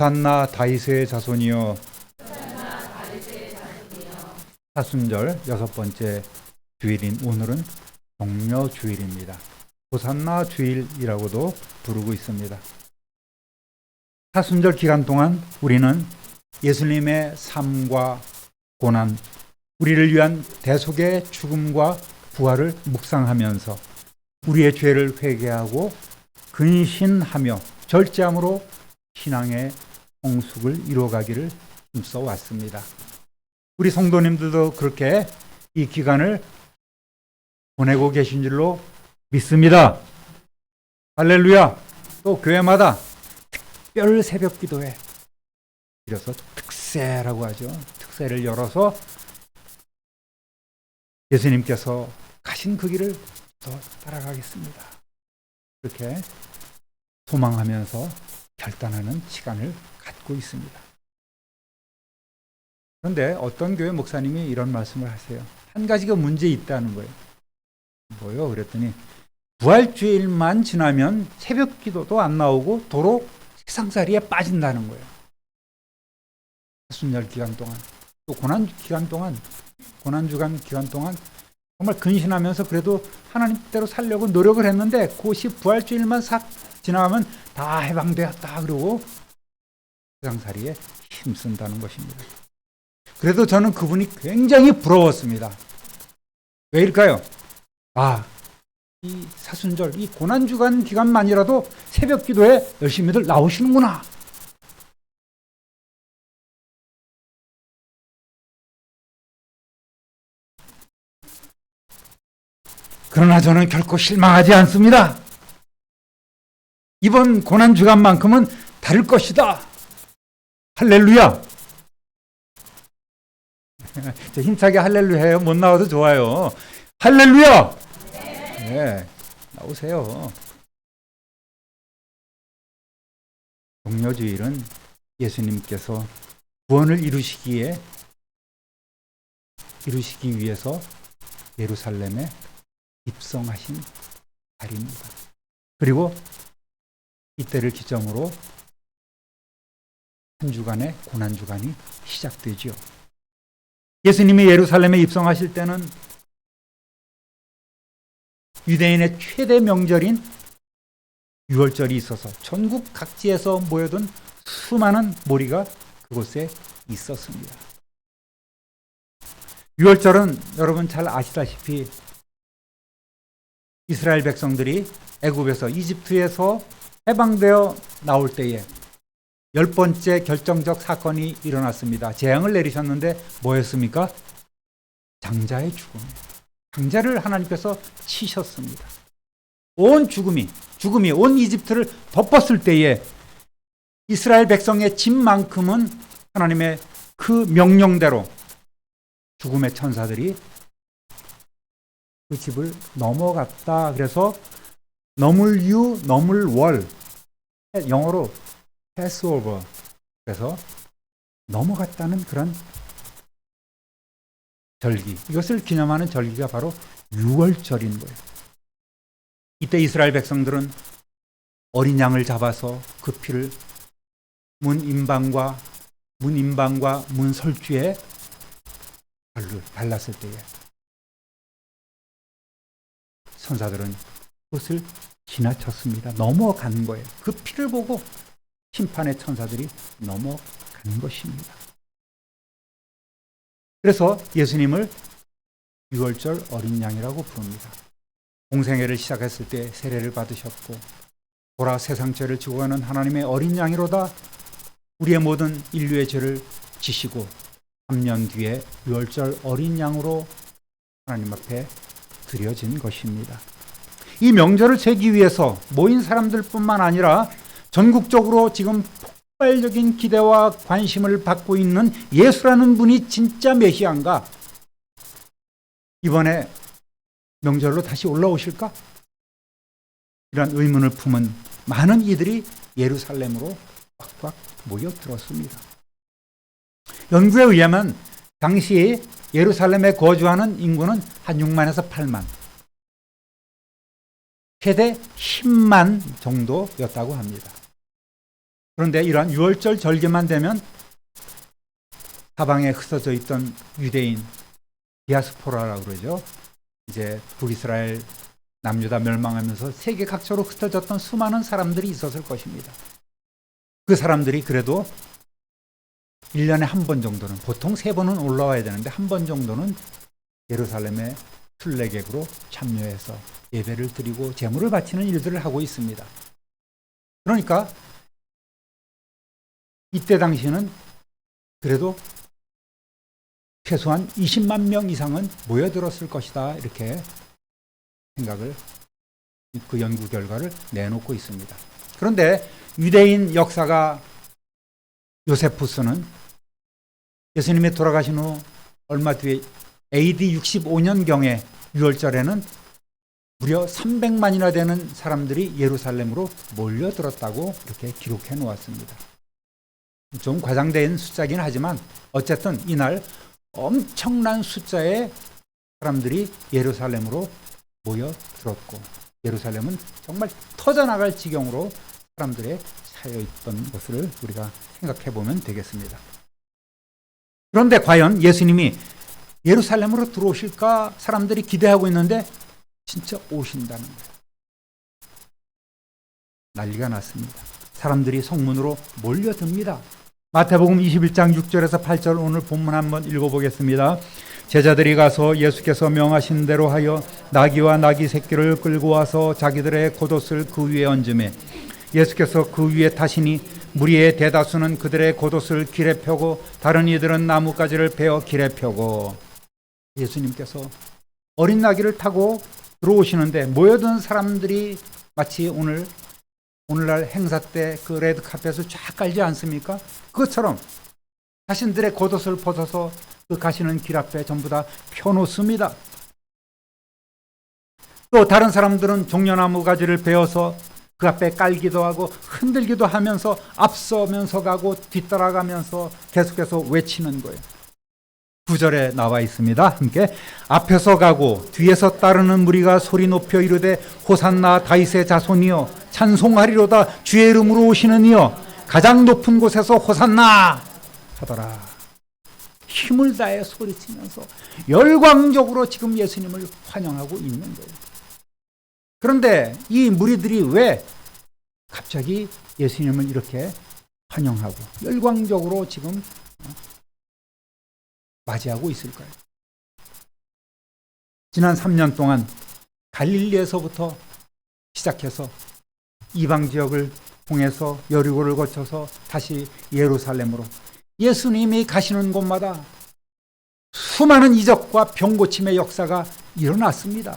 호산나 다윗의 자손이여. 사순절 6번째 주일인 오늘은 종려 주일입니다. 호산나 주일이라고도 부르고 있습니다. 사순절 기간 동안 우리는 예수님의 삶과 고난, 우리를 위한 대속의 죽음과 부활을 묵상하면서 우리의 죄를 회개하고 근신하며 절제함으로 신앙의 성숙을 이루어가기를 힘써 왔습니다. 우리 성도님들도 그렇게 이 기간을 보내고 계신 줄로 믿습니다. 할렐루야. 또 교회마다 특별 새벽 기도회, 그래서 특세라고 하죠. 특세를 열어서 예수님께서 가신 그 길을 더 따라가겠습니다. 그렇게 소망하면서 결단하는 시간을 갖고 있습니다. 그런데 어떤 교회 목사님이 이런 말씀을 하세요. 한 가지가 문제 있다는 거예요. 뭐요? 그랬더니 부활주일만 지나면 새벽 기도도 안 나오고 도로 세상살이에 빠진다는 거예요. 사순절 기간 동안, 또 고난주간 기간 동안 정말 근신하면서 그래도 하나님 뜻대로 살려고 노력을 했는데 그것이 부활주일만 싹 지나가면 다 해방되었다 그러고 세상살이에 힘쓴다는 것입니다. 그래도 저는 그분이 굉장히 부러웠습니다. 왜일까요? 이 사순절, 이 고난주간 기간만이라도 새벽 기도에 열심히들 나오시는구나. 그러나 저는 결코 실망하지 않습니다. 이번 고난주간만큼은 다를 것이다. 할렐루야. 힘차게 할렐루야 해요. 못 나와도 좋아요. 할렐루야. 네, 나오세요. 종려주일은 예수님께서 구원을 이루시기 위해서 예루살렘에 입성하신 날입니다. 그리고 이때를 기점으로 한 주간의 고난주간이 시작되죠. 예수님이 예루살렘에 입성하실 때는 유대인의 최대 명절인 유월절이 있어서 전국 각지에서 모여든 수많은 무리가 그곳에 있었습니다. 유월절은 여러분 잘 아시다시피 이스라엘 백성들이 애굽에서 이집트에서 해방되어 나올 때에 10번째 결정적 사건이 일어났습니다. 재앙을 내리셨는데 뭐였습니까? 장자의 죽음. 장자를 하나님께서 치셨습니다. 온 죽음이 온 이집트를 덮었을 때에 이스라엘 백성의 집만큼은 하나님의 그 명령대로 죽음의 천사들이 그 집을 넘어갔다. 그래서 넘을 월, 영어로 패스오버, 그래서 넘어갔다는 그런 절기, 이것을 기념하는 절기가 바로 유월절인 거예요. 이때 이스라엘 백성들은 어린 양을 잡아서 그 피를 문 임방과 문 설주에 발랐을 때에 천사들은 그것을 지나쳤습니다. 넘어간 거예요. 그 피를 보고 심판의 천사들이 넘어간 것입니다. 그래서 예수님을 유월절 어린 양이라고 부릅니다. 공생애를 시작했을 때 세례를 받으셨고 보라 세상 죄를 지고 가는 하나님의 어린 양이로다 우리의 모든 인류의 죄를 지시고 3년 뒤에 유월절 어린 양으로 하나님 앞에 드려진 것입니다. 이 명절을 채기 위해서 모인 사람들뿐만 아니라 전국적으로 지금 폭발적인 기대와 관심을 받고 있는 예수라는 분이 진짜 메시아인가? 이번에 명절로 다시 올라오실까? 이런 의문을 품은 많은 이들이 예루살렘으로 꽉꽉 모여들었습니다. 연구에 의하면 당시 예루살렘에 거주하는 인구는 한 6만에서 8만, 최대 10만 정도였다고 합니다. 그런데 이러한 유월절 절기만 되면 사방에 흩어져 있던 유대인, 디아스포라라고 그러죠. 이제 북이스라엘 남유다 멸망하면서 세계 각처로 흩어졌던 수많은 사람들이 있었을 것입니다. 그 사람들이 그래도 1년에 한 번 정도는, 보통 3번은 올라와야 되는데 한 번 정도는 예루살렘의 순례객으로 참여해서 예배를 드리고 제물을 바치는 일들을 하고 있습니다. 그러니까 이때 당시에는 그래도 최소한 20만 명 이상은 모여들었을 것이다, 이렇게 생각을, 그 연구 결과를 내놓고 있습니다. 그런데 유대인 역사가 요세푸스는 예수님이 돌아가신 후 얼마 뒤에 AD 65년경에 6월절에는 무려 300만이나 되는 사람들이 예루살렘으로 몰려들었다고 이렇게 기록해 놓았습니다. 좀 과장된 숫자긴 하지만 어쨌든 이날 엄청난 숫자의 사람들이 예루살렘으로 모여들었고, 예루살렘은 정말 터져나갈 지경으로 사람들의 차여있던 것을 우리가 생각해 보면 되겠습니다. 그런데 과연 예수님이 예루살렘으로 들어오실까 사람들이 기대하고 있는데 진짜 오신다는 거예요. 난리가 났습니다. 사람들이 성문으로 몰려듭니다. 마태복음 21장 6절에서 8절 오늘 본문 한번 읽어보겠습니다. 제자들이 가서 예수께서 명하신 대로 하여 나귀와 나귀 새끼를 끌고 와서 자기들의 겉옷을 그 위에 얹으매 예수께서 그 위에 타시니 무리의 대다수는 그들의 겉옷을 길에 펴고 다른 이들은 나뭇가지를 베어 길에 펴고, 예수님께서 어린 나귀를 타고 들어오시는데 모여든 사람들이 마치 오늘날 행사 때 그 레드카펫을 쫙 깔지 않습니까? 그것처럼 자신들의 겉옷을 벗어서 그 가시는 길 앞에 전부 다 펴놓습니다. 또 다른 사람들은 종려나무 가지를 베어서 그 앞에 깔기도 하고 흔들기도 하면서 앞서면서 가고 뒤따라가면서 계속해서 외치는 거예요. 9절에 나와 있습니다. 함께 앞에서 가고 뒤에서 따르는 무리가 소리 높여 이르되 호산나 다윗의 자손이여 찬송하리로다 주의 이름으로 오시는 이여 가장 높은 곳에서 호산나 하더라. 힘을 다해 소리치면서 열광적으로 지금 예수님을 환영하고 있는 거예요. 그런데 이 무리들이 왜 갑자기 예수님을 이렇게 환영하고 열광적으로 지금 맞이하고 있을까요? 지난 3년 동안 갈릴리에서부터 시작해서 이방 지역을 통해서 여리고를 거쳐서 다시 예루살렘으로 예수님이 가시는 곳마다 수많은 이적과 병고침의 역사가 일어났습니다.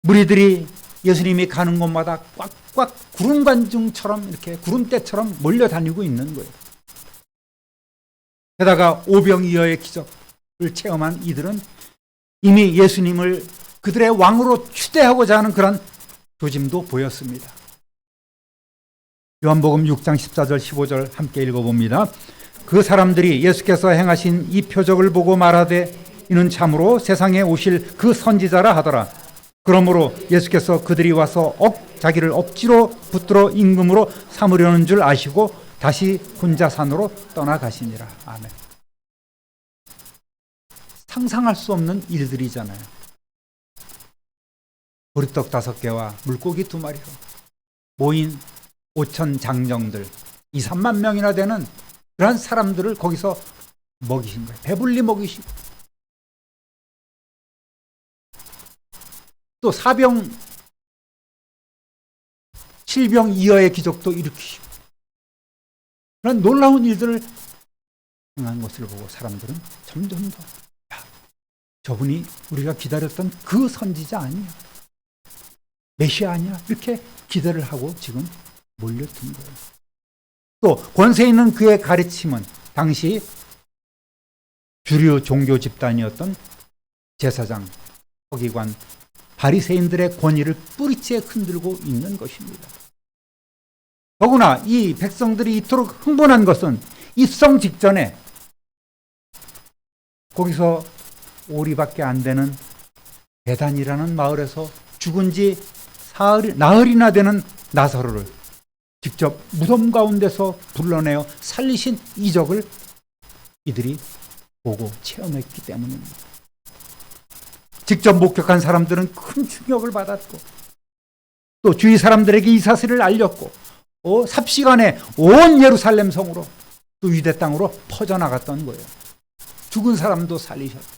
무리들이 예수님이 가는 곳마다 꽉꽉 구름관중처럼 이렇게 구름대처럼 몰려다니고 있는 거예요. 게다가 오병이어의 기적을 체험한 이들은 이미 예수님을 그들의 왕으로 추대하고자 하는 그런 조짐도 보였습니다. 요한복음 6장 14절 15절 함께 읽어봅니다. 그 사람들이 예수께서 행하신 이 표적을 보고 말하되 이는 참으로 세상에 오실 그 선지자라 하더라. 그러므로 예수께서 그들이 와서 자기를 억지로 붙들어 임금으로 삼으려는 줄 아시고 다시 혼자 산으로 떠나가시니라. 아멘. 상상할 수 없는 일들이잖아요. 보리떡 5개와 물고기 2마리로 모인 5천 장정들, 2, 3만 명이나 되는 그런 사람들을 거기서 먹이신 거예요. 배불리 먹이시고 또 사병 7병2여의 기적도 일으키시고 그런 놀라운 일들을 행한 것을 보고 사람들은 점점 더 저분이 우리가 기다렸던 그 선지자 아니야, 메시아 아니야, 이렇게 기대를 하고 지금 몰려든 거예요. 또 권세 있는 그의 가르침은 당시 주류 종교 집단이었던 제사장, 서기관, 바리새인들의 권위를 뿌리째 흔들고 있는 것입니다. 더구나 이 백성들이 이토록 흥분한 것은 입성 직전에 거기서 오리밖에 안 되는 베단이라는 마을에서 죽은 지 나흘이나 되는 나사로를 직접 무덤 가운데서 불러내어 살리신 이적을 이들이 보고 체험했기 때문입니다. 직접 목격한 사람들은 큰 충격을 받았고 또 주위 사람들에게 이 사실을 알렸고 삽시간에 온 예루살렘 성으로 또 유대 땅으로 퍼져나갔던 거예요. 죽은 사람도 살리셨고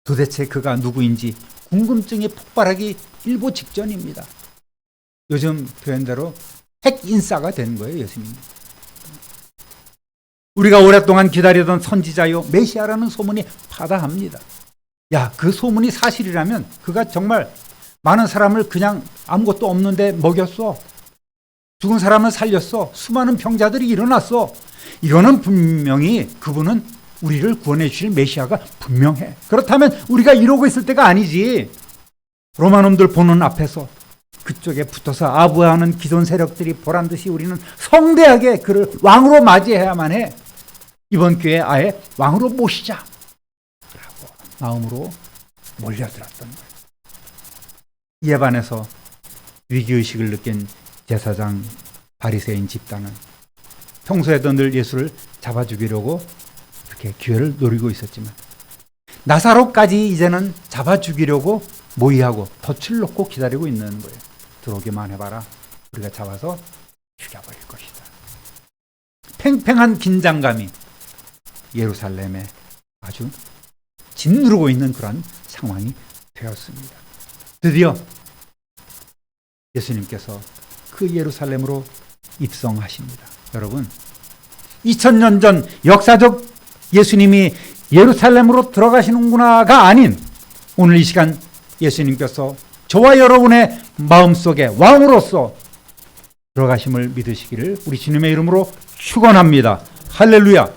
도대체 그가 누구인지 궁금증이 폭발하기 일보 직전입니다. 요즘 표현대로 핵인싸가 된 거예요, 예수님. 우리가 오랫동안 기다리던 선지자요 메시아라는 소문이 파다합니다. 그 소문이 사실이라면 그가 정말 많은 사람을 그냥 아무것도 없는데 먹였어. 죽은 사람을 살렸어. 수많은 병자들이 일어났어. 이거는 분명히 그분은 우리를 구원해 주실 메시아가 분명해. 그렇다면 우리가 이러고 있을 때가 아니지. 로마놈들 보는 앞에서 그쪽에 붙어서 아부하는 기존 세력들이 보란듯이 우리는 성대하게 그를 왕으로 맞이해야만 해. 이번 기회에 아예 왕으로 모시자 라고 마음으로 몰려들었던 거예요. 이에 반해서 위기의식을 느낀 제사장 바리새인 집단은 평소에도 늘 예수를 잡아 죽이려고 이렇게 기회를 노리고 있었지만 나사로까지 이제는 잡아 죽이려고 모의하고 덫을 놓고 기다리고 있는 거예요. 들어오기만 해봐라. 우리가 잡아서 죽여버릴 것이다. 팽팽한 긴장감이 예루살렘에 아주 짓누르고 있는 그런 상황이 되었습니다. 드디어 예수님께서 그 예루살렘으로 입성하십니다. 여러분, 2000년 전 역사적 예수님이 예루살렘으로 들어가시는구나가 아닌 오늘 이 시간 예수님께서 저와 여러분의 마음속에 왕으로서 들어가심을 믿으시기를 우리 주님의 이름으로 축원합니다. 할렐루야.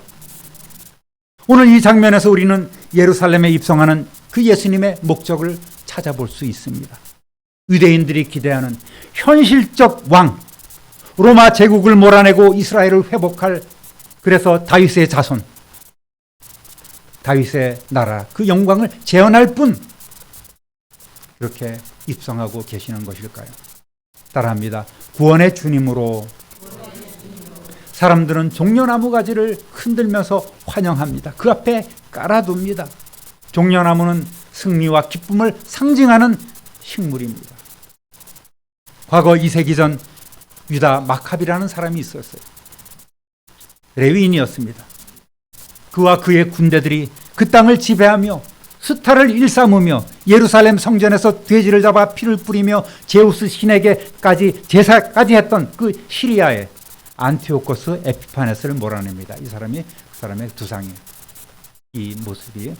오늘 이 장면에서 우리는 예루살렘에 입성하는 그 예수님의 목적을 찾아볼 수 있습니다. 유대인들이 기대하는 현실적 왕, 로마 제국을 몰아내고 이스라엘을 회복할, 그래서 다윗의 자손, 다윗의 나라, 그 영광을 재현할 분, 이렇게 입성하고 계시는 것일까요? 따라합니다. 구원의 주님으로. 사람들은 종려나무 가지를 흔들면서 환영합니다. 그 앞에 깔아둡니다. 종려나무는 승리와 기쁨을 상징하는 식물입니다. 과거 2세기 전 유다 마카비라는 사람이 있었어요. 레위인이었습니다. 그와 그의 군대들이 그 땅을 지배하며 스타를 일삼으며 예루살렘 성전에서 돼지를 잡아 피를 뿌리며 제우스 신에게까지 제사까지 했던 그 시리아의 안티오코스 에피파네스를 몰아냅니다. 이 사람이 그 사람의 두상이에요. 이 모습이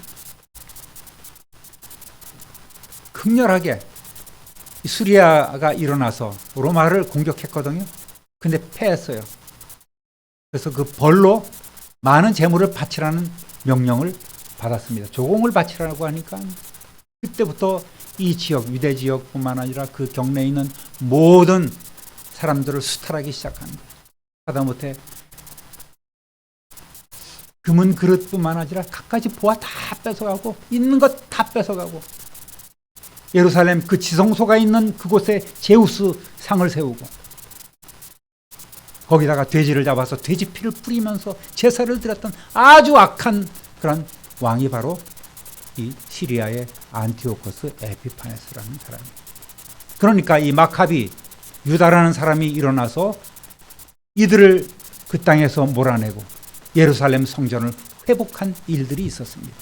극렬하게 수리아가 일어나서 로마를 공격했거든요. 근데 패했어요. 그래서 그 벌로 많은 재물을 바치라는 명령을 받았습니다. 조공을 바치라고 하니까 그때부터 이 지역, 유대 지역뿐만 아니라 그 경내에 있는 모든 사람들을 수탈하기 시작한 거예요. 하다못해 금은 그릇뿐만 아니라 갖가지 보아 다 뺏어가고 있는 것 다 뺏어가고 예루살렘 그 지성소가 있는 그곳에 제우스 상을 세우고 거기다가 돼지를 잡아서 돼지 피를 뿌리면서 제사를 드렸던 아주 악한 그런 왕이 바로 이 시리아의 안티오코스 에피파네스라는 사람이에요. 그러니까 이 마카비 유다라는 사람이 일어나서 이들을 그 땅에서 몰아내고 예루살렘 성전을 회복한 일들이 있었습니다.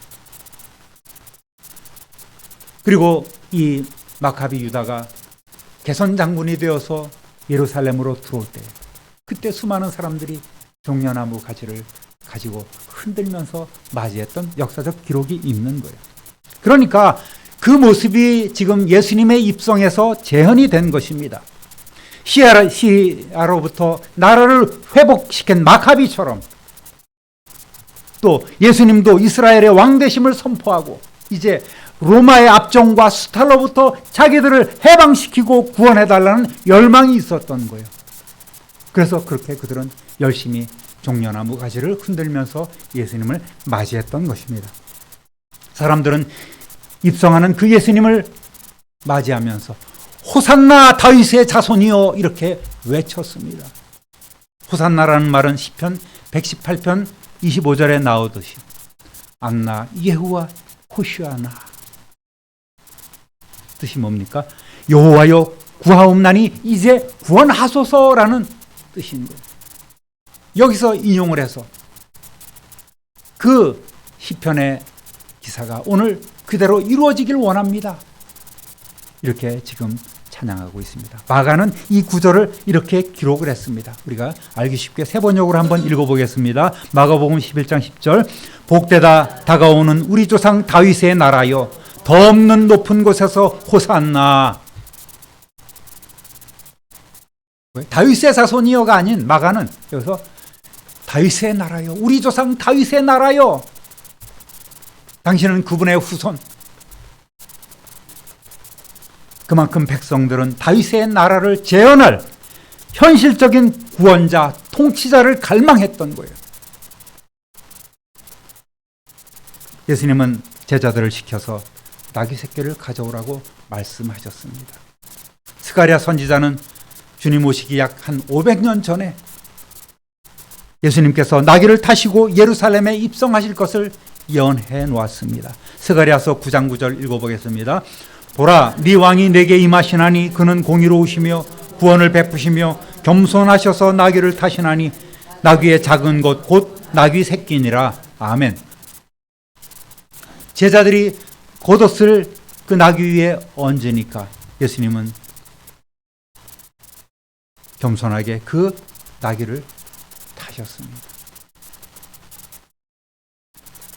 그리고 이 마카비 유다가 개선 장군이 되어서 예루살렘으로 들어올 때 그때 수많은 사람들이 종려나무 가지를 가지고 흔들면서 맞이했던 역사적 기록이 있는 거예요. 그러니까 그 모습이 지금 예수님의 입성에서 재현이 된 것입니다. 시리아로부터 나라를 회복시킨 마카비처럼 또 예수님도 이스라엘의 왕되심을 선포하고 이제 로마의 압정과 수탈로부터 자기들을 해방시키고 구원해달라는 열망이 있었던 거예요. 그래서 그렇게 그들은 열심히 종려나무 가지를 흔들면서 예수님을 맞이했던 것입니다. 사람들은 입성하는 그 예수님을 맞이하면서 호산나 다윗의 자손이여 이렇게 외쳤습니다. 호산나라는 말은 시편 118편 25절에 나오듯이 안나 예후와 호시아나, 뜻이 뭡니까? 여호와여 구하옵나니 이제 구원하소서라는 뜻인 거예요. 여기서 인용을 해서 그 시편의 기사가 오늘 그대로 이루어지길 원합니다. 이렇게 지금 찬양하고 있습니다. 마가는 이 구절을 이렇게 기록을 했습니다. 우리가 알기 쉽게 세 번역으로 한번 읽어보겠습니다. 마가복음 11장 10절 복되다 다가오는 우리 조상 다윗의 나라여 더 없는 높은 곳에서 호산나. 다윗의 자손이여가 아닌 마가는 여기서 다윗의 나라여, 우리 조상 다윗의 나라여, 당신은 그분의 후손. 그만큼 백성들은 다윗의 나라를 재현할 현실적인 구원자, 통치자를 갈망했던 거예요. 예수님은 제자들을 시켜서 나귀 새끼를 가져오라고 말씀하셨습니다. 스가랴 선지자는 주님 오시기 약 한 500년 전에 예수님께서 나귀를 타시고 예루살렘에 입성하실 것을 예언해 놓았습니다. 스가랴서 9장 9절 읽어보겠습니다. 보라, 네 왕이 내게 임하시나니 그는 공의로우시며 구원을 베푸시며 겸손하셔서 나귀를 타시나니 나귀의 작은 것 곧 나귀 새끼니라. 아멘. 제자들이 겉옷을 그 나귀 위에 얹으니까 예수님은 겸손하게 그 나귀를 타셨습니다.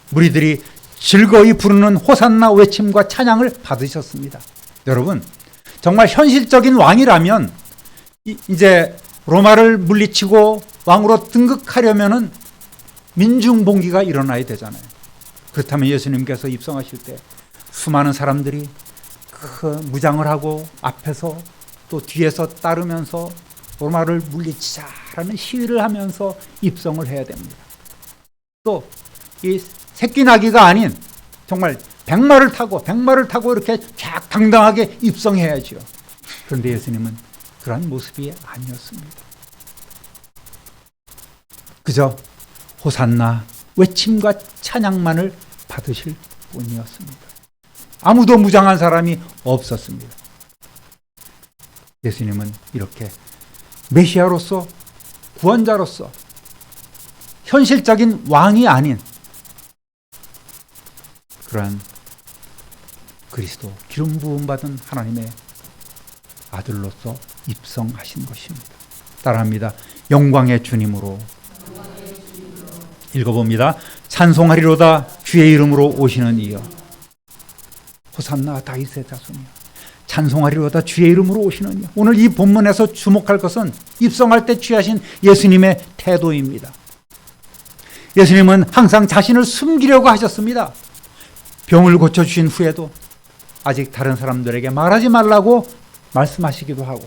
무리들이 즐거이 부르는 호산나 외침과 찬양을 받으셨습니다. 여러분, 정말 현실적인 왕이라면 이제 로마를 물리치고 왕으로 등극하려면은 민중봉기가 일어나야 되잖아요. 그렇다면 예수님께서 입성하실 때 수많은 사람들이 그 무장을 하고 앞에서 또 뒤에서 따르면서 로마를 물리치자라는 시위를 하면서 입성을 해야 됩니다. 또 이 새끼 나귀가 아닌 정말 백마를 타고 이렇게 쫙 당당하게 입성해야죠. 그런데 예수님은 그러한 모습이 아니었습니다. 그저 호산나 외침과 찬양만을 받으실 뿐이었습니다. 아무도 무장한 사람이 없었습니다. 예수님은 이렇게 메시아로서, 구원자로서, 현실적인 왕이 아닌 그러한 그리스도, 기름 부음 받은 하나님의 아들로서 입성하신 것입니다. 따라합니다. 영광의 주님으로. 읽어봅니다. 찬송하리로다 주의 이름으로 오시는 이여. 호산나 다윗의 자손이여. 찬송하리로다 주의 이름으로 오시는 이여. 오늘 이 본문에서 주목할 것은 입성할 때 취하신 예수님의 태도입니다. 예수님은 항상 자신을 숨기려고 하셨습니다. 병을 고쳐주신 후에도 아직 다른 사람들에게 말하지 말라고 말씀하시기도 하고,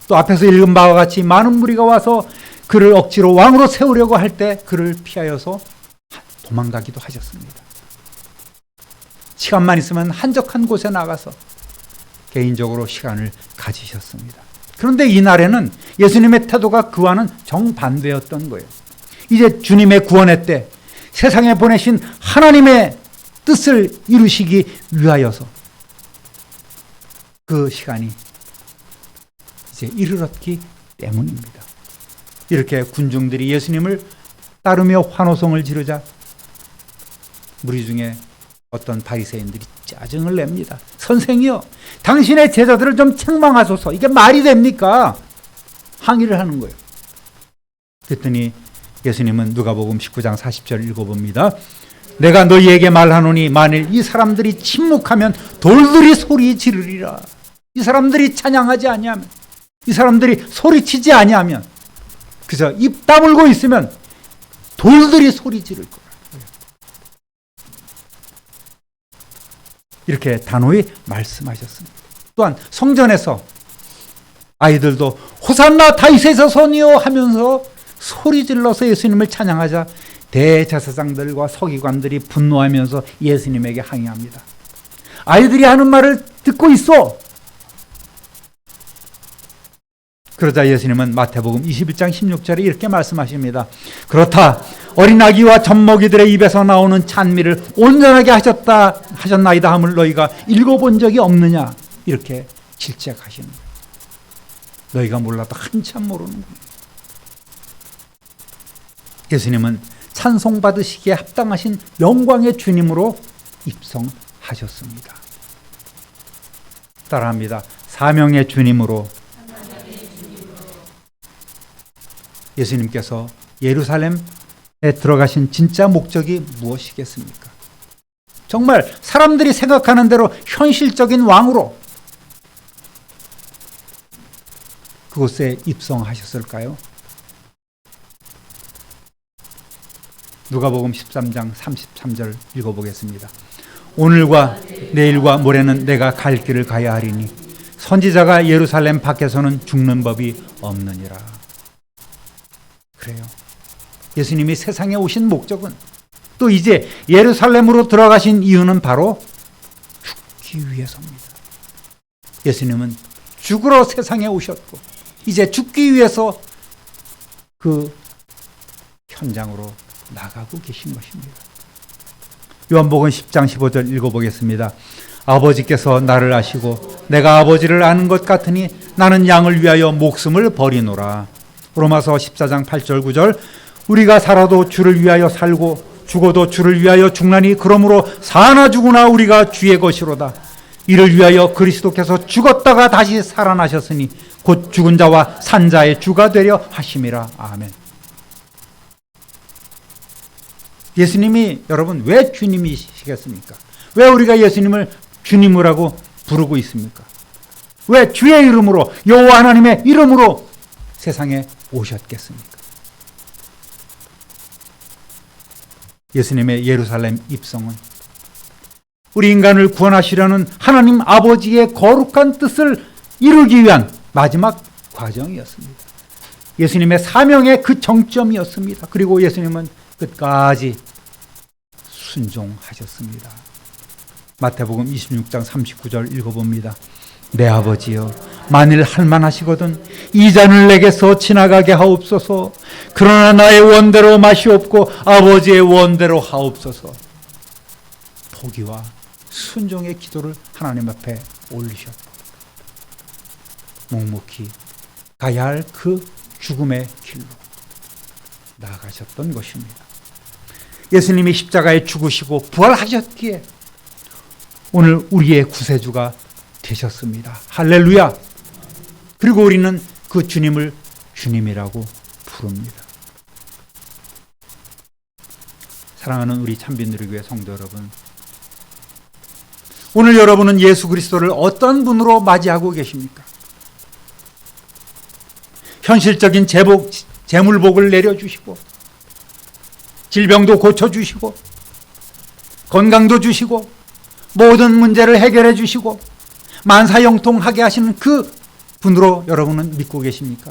또 앞에서 읽은 바와 같이 많은 무리가 와서 그를 억지로 왕으로 세우려고 할 때 그를 피하여서 도망가기도 하셨습니다. 시간만 있으면 한적한 곳에 나가서 개인적으로 시간을 가지셨습니다. 그런데 이날에는 예수님의 태도가 그와는 정반대였던 거예요. 이제 주님의 구원의 때 세상에 보내신 하나님의 뜻을 이루시기 위하여서 그 시간이 이제 이르렀기 때문입니다. 이렇게 군중들이 예수님을 따르며 환호성을 지르자 무리 중에 어떤 바리새인들이 짜증을 냅니다. 선생이여, 당신의 제자들을 좀 책망하소서. 이게 말이 됩니까? 항의를 하는 거예요. 그랬더니 예수님은 누가복음 19장 40절 읽어봅니다. 내가 너희에게 말하노니 만일 이 사람들이 침묵하면 돌들이 소리 지르리라. 이 사람들이 찬양하지 아니하면, 이 사람들이 소리치지 아니하면, 그저 입 다물고 있으면 돌들이 소리 지를 거예요. 이렇게 단호히 말씀하셨습니다. 또한 성전에서 아이들도 호산나 다윗의 자손이요 하면서 소리 질러서 예수님을 찬양하자 대제사장들과 서기관들이 분노하면서 예수님에게 항의합니다. 아이들이 하는 말을 듣고 있어. 그러자 예수님은 마태복음 21장 16절에 이렇게 말씀하십니다. 그렇다. 어린 아기와 젖먹이들의 입에서 나오는 찬미를 온전하게 하셨나이다 함을 너희가 읽어본 적이 없느냐. 이렇게 질책하시는 거예요. 너희가 몰라도 한참 모르는구나. 예수님은 찬송받으시기에 합당하신 영광의 주님으로 입성하셨습니다. 따라합니다. 사명의 주님으로. 예수님께서 예루살렘에 들어가신 진짜 목적이 무엇이겠습니까? 정말 사람들이 생각하는 대로 현실적인 왕으로 그곳에 입성하셨을까요? 누가복음 13장 33절 읽어보겠습니다. 오늘과 내일과 모레는 내가 갈 길을 가야 하리니 선지자가 예루살렘 밖에서는 죽는 법이 없느니라. 그래요. 예수님이 세상에 오신 목적은, 또 이제 예루살렘으로 들어가신 이유는 바로 죽기 위해서입니다. 예수님은 죽으러 세상에 오셨고 이제 죽기 위해서 그 현장으로 나가고 계신 것입니다. 요한복음 10장 15절 읽어보겠습니다. 아버지께서 나를 아시고 내가 아버지를 아는 것 같으니 나는 양을 위하여 목숨을 버리노라. 로마서 14장 8절 9절 우리가 살아도 주를 위하여 살고 죽어도 주를 위하여 죽나니 그러므로 사나 죽으나 우리가 주의 것이로다. 이를 위하여 그리스도께서 죽었다가 다시 살아나셨으니 곧 죽은 자와 산 자의 주가 되려 하심이라. 아멘. 예수님이 여러분 왜 주님이시겠습니까? 왜 우리가 예수님을 주님이라고 부르고 있습니까? 왜 주의 이름으로, 여호와 하나님의 이름으로 세상에 오셨겠습니까? 예수님의 예루살렘 입성은 우리 인간을 구원하시려는 하나님 아버지의 거룩한 뜻을 이루기 위한 마지막 과정이었습니다. 예수님의 사명의 그 정점이었습니다. 그리고 예수님은 끝까지 순종하셨습니다. 마태복음 26장 39절 읽어봅니다. 내 아버지여, 만일 할만하시거든 이 잔을 내게서 지나가게 하옵소서. 그러나 나의 원대로 마시옵고 아버지의 원대로 하옵소서. 포기와 순종의 기도를 하나님 앞에 올리셨고 묵묵히 가야 할 그 죽음의 길로 나아가셨던 것입니다. 예수님이 십자가에 죽으시고 부활하셨기에 오늘 우리의 구세주가 되셨습니다. 할렐루야. 그리고 우리는 그 주님을 주님이라고 부릅니다. 사랑하는 우리 참빈누리교회 성도 여러분, 오늘 여러분은 예수 그리스도를 어떤 분으로 맞이하고 계십니까? 현실적인 재물복을 내려주시고 질병도 고쳐주시고 건강도 주시고 모든 문제를 해결해 주시고 만사형통하게 하시는 그 분으로 여러분은 믿고 계십니까?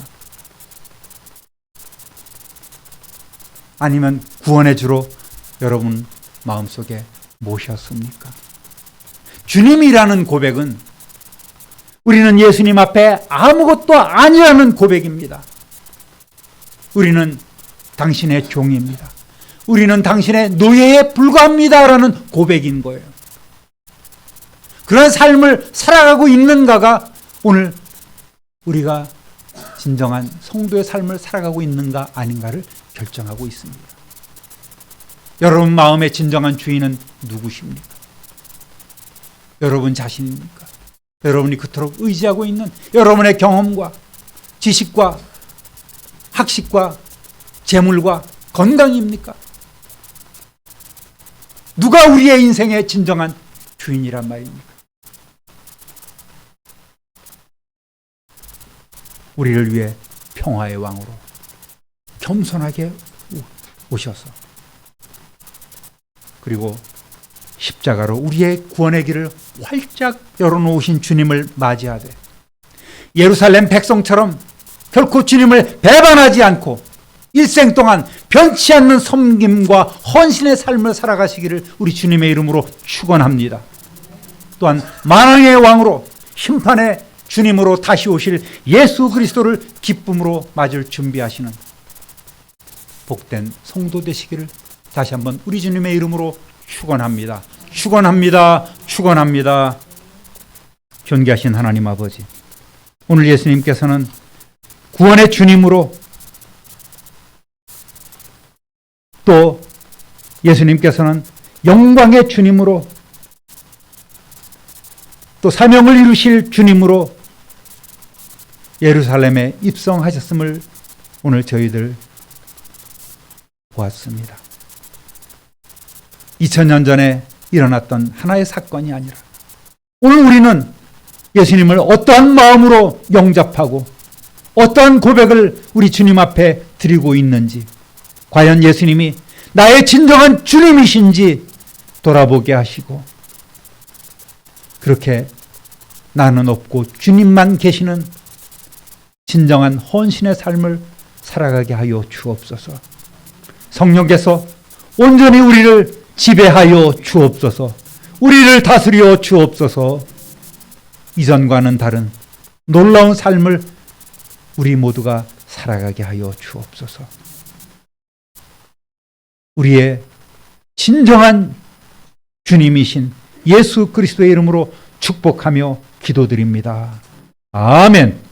아니면 구원의 주로 여러분 마음속에 모셨습니까? 주님이라는 고백은 우리는 예수님 앞에 아무것도 아니라는 고백입니다. 우리는 당신의 종입니다. 우리는 당신의 노예에 불과합니다라는 고백인 거예요. 그런 삶을 살아가고 있는가가 오늘 우리가 진정한 성도의 삶을 살아가고 있는가 아닌가를 결정하고 있습니다. 여러분 마음의 진정한 주인은 누구십니까? 여러분 자신입니까? 여러분이 그토록 의지하고 있는 여러분의 경험과 지식과 학식과 재물과 건강입니까? 누가 우리의 인생의 진정한 주인이란 말입니까? 우리를 위해 평화의 왕으로 겸손하게 오셔서 그리고 십자가로 우리의 구원의 길을 활짝 열어놓으신 주님을 맞이하되 예루살렘 백성처럼 결코 주님을 배반하지 않고 일생 동안 변치 않는 섬김과 헌신의 삶을 살아가시기를 우리 주님의 이름으로 축원합니다. 또한 만왕의 왕으로 심판의 주님으로 다시 오실 예수 그리스도를 기쁨으로 맞을 준비하시는 복된 성도 되시기를 다시 한번 우리 주님의 이름으로 축원합니다. 축원합니다. 축원합니다. 존귀하신 하나님 아버지, 오늘 예수님께서는 구원의 주님으로, 또 예수님께서는 영광의 주님으로, 또 사명을 이루실 주님으로 예루살렘에 입성하셨음을 오늘 저희들 보았습니다. 2000년 전에 일어났던 하나의 사건이 아니라 오늘 우리는 예수님을 어떠한 마음으로 영접하고 어떠한 고백을 우리 주님 앞에 드리고 있는지, 과연 예수님이 나의 진정한 주님이신지 돌아보게 하시고, 그렇게 나는 없고 주님만 계시는 진정한 헌신의 삶을 살아가게 하여 주옵소서. 성령께서 온전히 우리를 지배하여 주옵소서. 우리를 다스려 주옵소서. 이전과는 다른 놀라운 삶을 우리 모두가 살아가게 하여 주옵소서. 우리의 진정한 주님이신 예수 그리스도의 이름으로 축복하며 기도드립니다. 아멘.